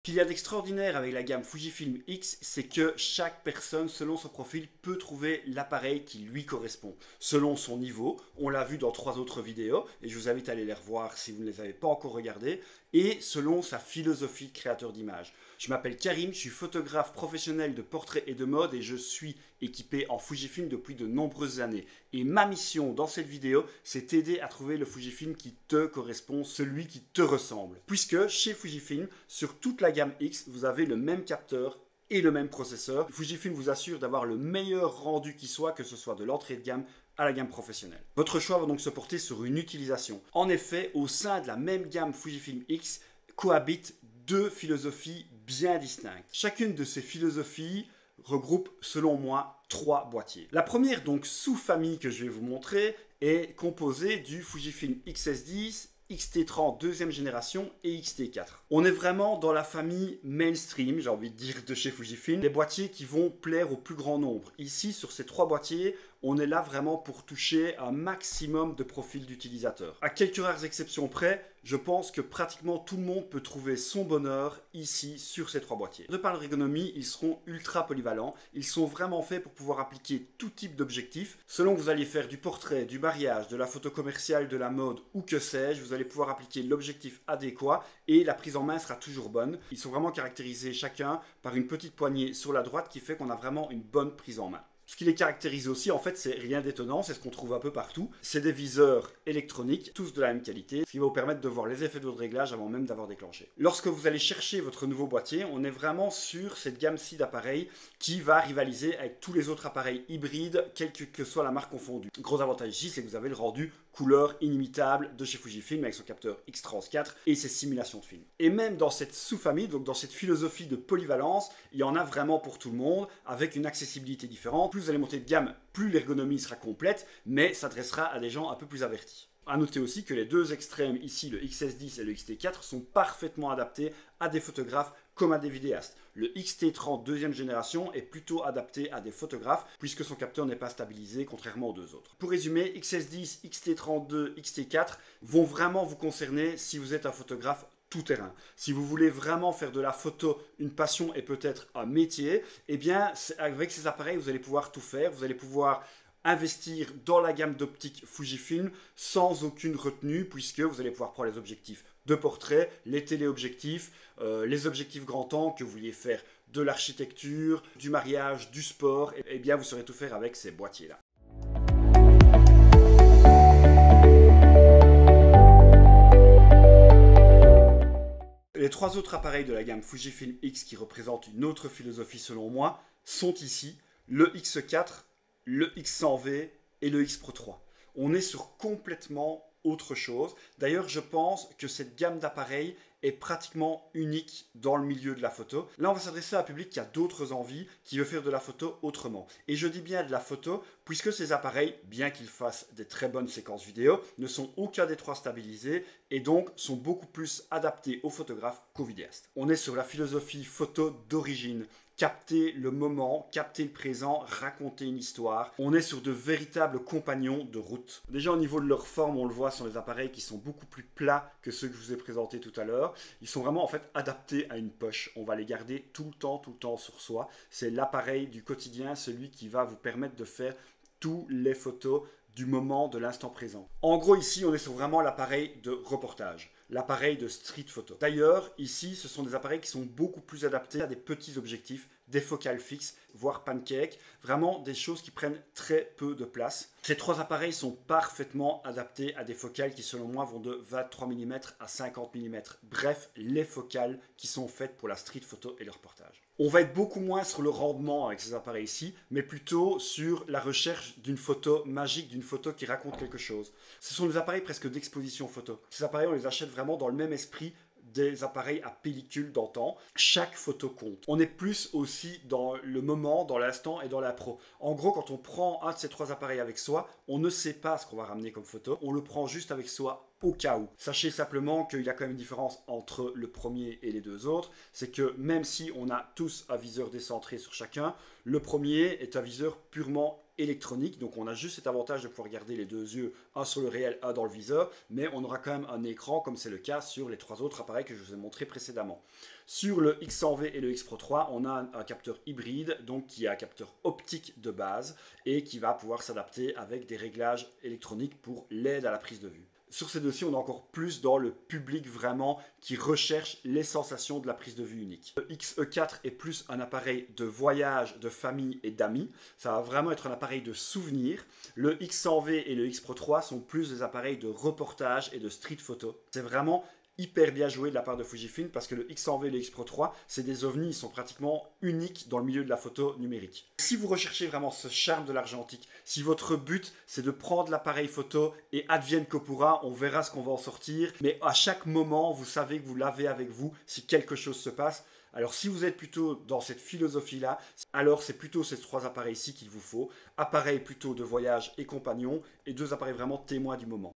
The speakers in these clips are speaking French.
Ce qu'il y a d'extraordinaire avec la gamme Fujifilm X, c'est que chaque personne, selon son profil, peut trouver l'appareil qui lui correspond. Selon son niveau, on l'a vu dans 3 autres vidéos, et je vous invite à aller les revoir si vous ne les avez pas encore regardées, et selon sa philosophie de créateur d'images. Je m'appelle Karim, je suis photographe professionnel de portrait et de mode, et je suis équipé en Fujifilm depuis de nombreuses années. Et ma mission dans cette vidéo, c'est t'aider à trouver le Fujifilm qui te correspond, celui qui te ressemble. Puisque chez Fujifilm, sur toute la gamme X, vous avez le même capteur et le même processeur. Fujifilm vous assure d'avoir le meilleur rendu qui soit, que ce soit de l'entrée de gamme à la gamme professionnelle. Votre choix va donc se porter sur une utilisation. En effet, au sein de la même gamme Fujifilm X, cohabitent 2 philosophies bien distinctes. Chacune de ces philosophies regroupe, selon moi, 3 boîtiers. La première, donc sous-famille que je vais vous montrer, est composée du Fujifilm X-S10, X-T30 deuxième génération et X-T4. On est vraiment dans la famille mainstream, j'ai envie de dire, de chez Fujifilm, des boîtiers qui vont plaire au plus grand nombre. Ici, sur ces 3 boîtiers, on est là vraiment pour toucher un maximum de profils d'utilisateurs. À quelques rares exceptions près, je pense que pratiquement tout le monde peut trouver son bonheur ici sur ces 3 boîtiers. De par leur ergonomie, ils seront ultra polyvalents. Ils sont vraiment faits pour pouvoir appliquer tout type d'objectif. Selon que vous alliez faire du portrait, du mariage, de la photo commerciale, de la mode ou que sais-je, vous allez pouvoir appliquer l'objectif adéquat et la prise en main sera toujours bonne. Ils sont vraiment caractérisés chacun par une petite poignée sur la droite qui fait qu'on a vraiment une bonne prise en main. Ce qui les caractérise aussi, en fait, c'est rien d'étonnant, c'est ce qu'on trouve un peu partout. C'est des viseurs électroniques, tous de la même qualité, ce qui va vous permettre de voir les effets de votre réglage avant même d'avoir déclenché. Lorsque vous allez chercher votre nouveau boîtier, on est vraiment sur cette gamme-ci d'appareils qui va rivaliser avec tous les autres appareils hybrides, quelle que soit la marque confondue. Gros avantage ici, c'est que vous avez le rendu couleur inimitable de chez Fujifilm avec son capteur X-Trans 4 et ses simulations de film. Et même dans cette sous-famille, donc dans cette philosophie de polyvalence, il y en a vraiment pour tout le monde, avec une accessibilité différente. Plus vous allez monter de gamme, plus l'ergonomie sera complète, mais s'adressera à des gens un peu plus avertis. A noter aussi que les 2 extrêmes, ici le XS10 et le XT4, sont parfaitement adaptés à des photographes comme à des vidéastes. Le XT30 deuxième génération est plutôt adapté à des photographes puisque son capteur n'est pas stabilisé contrairement aux 2 autres. Pour résumer, XS10, XT32, XT4 vont vraiment vous concerner si vous êtes un photographe tout terrain. Si vous voulez vraiment faire de la photo une passion et peut-être un métier, eh bien avec ces appareils vous allez pouvoir tout faire, vous allez pouvoir investir dans la gamme d'optiques Fujifilm sans aucune retenue puisque vous allez pouvoir prendre les objectifs de portrait, les téléobjectifs, les objectifs grand angle que vous vouliez faire de l'architecture, du mariage, du sport, et bien vous saurez tout faire avec ces boîtiers-là. Les 3 autres appareils de la gamme Fujifilm X qui représentent une autre philosophie selon moi sont ici le X4, le X100V et le X Pro 3. On est sur complètement autre chose. D'ailleurs, je pense que cette gamme d'appareils est pratiquement unique dans le milieu de la photo. Là, on va s'adresser à un public qui a d'autres envies, qui veut faire de la photo autrement. Et je dis bien de la photo, puisque ces appareils, bien qu'ils fassent des très bonnes séquences vidéo, ne sont aucun des 3 stabilisés et donc sont beaucoup plus adaptés aux photographes qu'aux vidéastes. On est sur la philosophie photo d'origine. Capter le moment, capter le présent, raconter une histoire. On est sur de véritables compagnons de route. Déjà au niveau de leur forme, on le voit sur les appareils qui sont beaucoup plus plats que ceux que je vous ai présentés tout à l'heure. Ils sont vraiment en fait adaptés à une poche. On va les garder tout le temps sur soi. C'est l'appareil du quotidien, celui qui va vous permettre de faire toutes les photos du moment, de l'instant présent. En gros, ici, on est sur vraiment l'appareil de reportage, l'appareil de street photo. D'ailleurs, ici, ce sont des appareils qui sont beaucoup plus adaptés à des petits objectifs, des focales fixes, voire pancake, vraiment des choses qui prennent très peu de place. Ces 3 appareils sont parfaitement adaptés à des focales qui, selon moi, vont de 23 mm à 50 mm. Bref, les focales qui sont faites pour la street photo et le reportage. On va être beaucoup moins sur le rendement avec ces appareils-ci, mais plutôt sur la recherche d'une photo magique, d'une photo qui raconte quelque chose. Ce sont des appareils presque d'exposition photo. Ces appareils, on les achète vraiment dans le même esprit des appareils à pellicule d'antan. Chaque photo compte. On est plus aussi dans le moment, dans l'instant et dans la pro. En gros, quand on prend un de ces 3 appareils avec soi, on ne sait pas ce qu'on va ramener comme photo. On le prend juste avec soi au cas où. Sachez simplement qu'il y a quand même une différence entre le premier et les 2 autres. C'est que même si on a tous un viseur décentré sur chacun, le premier est un viseur purement électronique, donc on a juste cet avantage de pouvoir garder les deux yeux, un sur le réel, un dans le viseur, mais on aura quand même un écran comme c'est le cas sur les trois autres appareils que je vous ai montré précédemment. Sur le X100V et le X Pro 3, on a un capteur hybride, donc qui est un capteur optique de base et qui va pouvoir s'adapter avec des réglages électroniques pour l'aide à la prise de vue. Sur ces deux-ci, on est encore plus dans le public vraiment qui recherche les sensations de la prise de vue unique. Le XE4 est plus un appareil de voyage, de famille et d'amis. Ça va vraiment être un appareil de souvenir. Le X100V et le X Pro 3 sont plus des appareils de reportage et de street photo. C'est vraiment hyper bien joué de la part de Fujifilm parce que le X100V et le X Pro 3, c'est des ovnis, ils sont pratiquement uniques dans le milieu de la photo numérique. Si vous recherchez vraiment ce charme de l'argentique, si votre but c'est de prendre l'appareil photo et advienne que pourra, on verra ce qu'on va en sortir, mais à chaque moment, vous savez que vous l'avez avec vous si quelque chose se passe. Alors si vous êtes plutôt dans cette philosophie-là, alors c'est plutôt ces trois appareils-ci qu'il vous faut. Appareil plutôt de voyage et compagnon et deux appareils vraiment témoins du moment.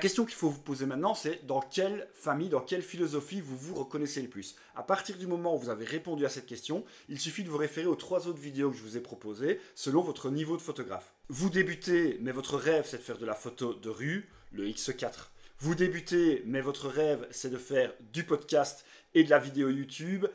La question qu'il faut vous poser maintenant, c'est dans quelle famille, dans quelle philosophie vous vous reconnaissez le plus. À partir du moment où vous avez répondu à cette question, il suffit de vous référer aux trois autres vidéos que je vous ai proposées selon votre niveau de photographe. Vous débutez, mais votre rêve c'est de faire de la photo de rue, le X4. Vous débutez, mais votre rêve c'est de faire du podcast et de la vidéo YouTube,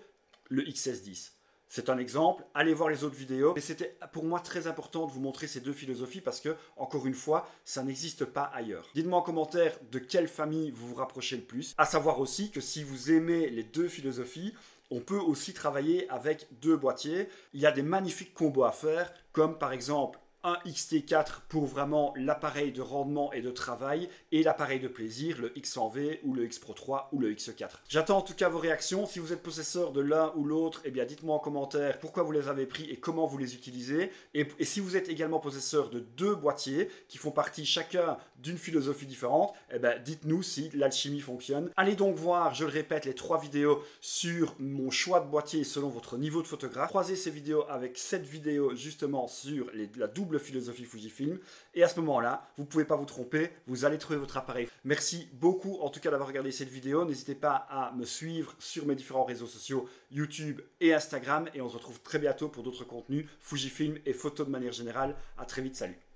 le XS10. C'est un exemple, allez voir les autres vidéos. Et c'était pour moi très important de vous montrer ces deux philosophies parce que, encore une fois, ça n'existe pas ailleurs. Dites-moi en commentaire de quelle famille vous vous rapprochez le plus. À savoir aussi que si vous aimez les deux philosophies, on peut aussi travailler avec deux boîtiers. Il y a des magnifiques combos à faire, comme par exemple un XT4 pour vraiment l'appareil de rendement et de travail et l'appareil de plaisir, le X100V ou le X Pro 3 ou le X4. J'attends en tout cas vos réactions. Si vous êtes possesseur de l'un ou l'autre, eh bien dites-moi en commentaire pourquoi vous les avez pris et comment vous les utilisez. Et si vous êtes également possesseur de deux boîtiers qui font partie chacun d'une philosophie différente, eh bien dites-nous si l'alchimie fonctionne. Allez donc voir, je le répète, les trois vidéos sur mon choix de boîtier selon votre niveau de photographe. Croisez ces vidéos avec cette vidéo justement sur la double philosophie Fujifilm et à ce moment-là, vous ne pouvez pas vous tromper, vous allez trouver votre appareil. Merci beaucoup en tout cas d'avoir regardé cette vidéo. N'hésitez pas à me suivre sur mes différents réseaux sociaux YouTube et Instagram et on se retrouve très bientôt pour d'autres contenus Fujifilm et photos de manière générale. À très vite, salut.